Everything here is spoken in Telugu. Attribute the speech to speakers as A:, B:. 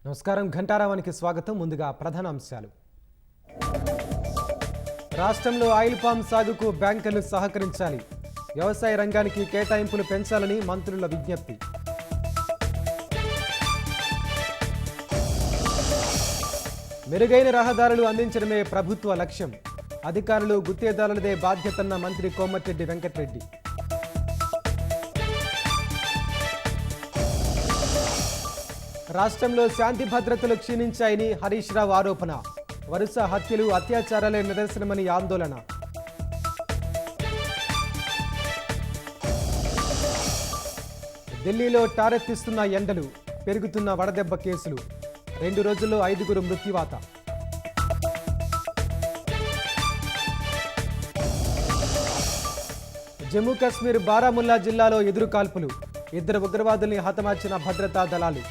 A: నమస్కారం ఘంటారావానికి స్వాగతం. ముందుగా ప్రధాన అంశాలు. రాష్ట్రంలో ఆయిల్ పామ్ సాగుకు బ్యాంకులు సహకరించాలి. వ్యవసాయ రంగానికి కేటాయింపులు పెంచాలని మంత్రుల విజ్ఞప్తి. మెరుగైన రహదారులు అందించడమే ప్రభుత్వ లక్ష్యం. అధికారులు గుత్తేదారులదే బాధ్యతన్న మంత్రి కోమటిరెడ్డి వెంకటరెడ్డి. రాష్ట్రంలో శాంతి భద్రతలు క్షీణించాయని హరీష్ రావు ఆరోపణ. వరుస హత్యలు అత్యాచారాలే నిదర్శనమని ఆందోళన. ఢిల్లీలో టారెత్తిస్తున్న ఎండలు, పెరుగుతున్న వడదెబ్బ కేసులు. 2 రోజుల్లో 5గురు మృత్యువాత. జమ్మూ కాశ్మీర్ బారాముల్లా జిల్లాలో ఎదురుకాల్పులు. 2 ఉగ్రవాదుల్ని హతమార్చిన భద్రతా దళాలు.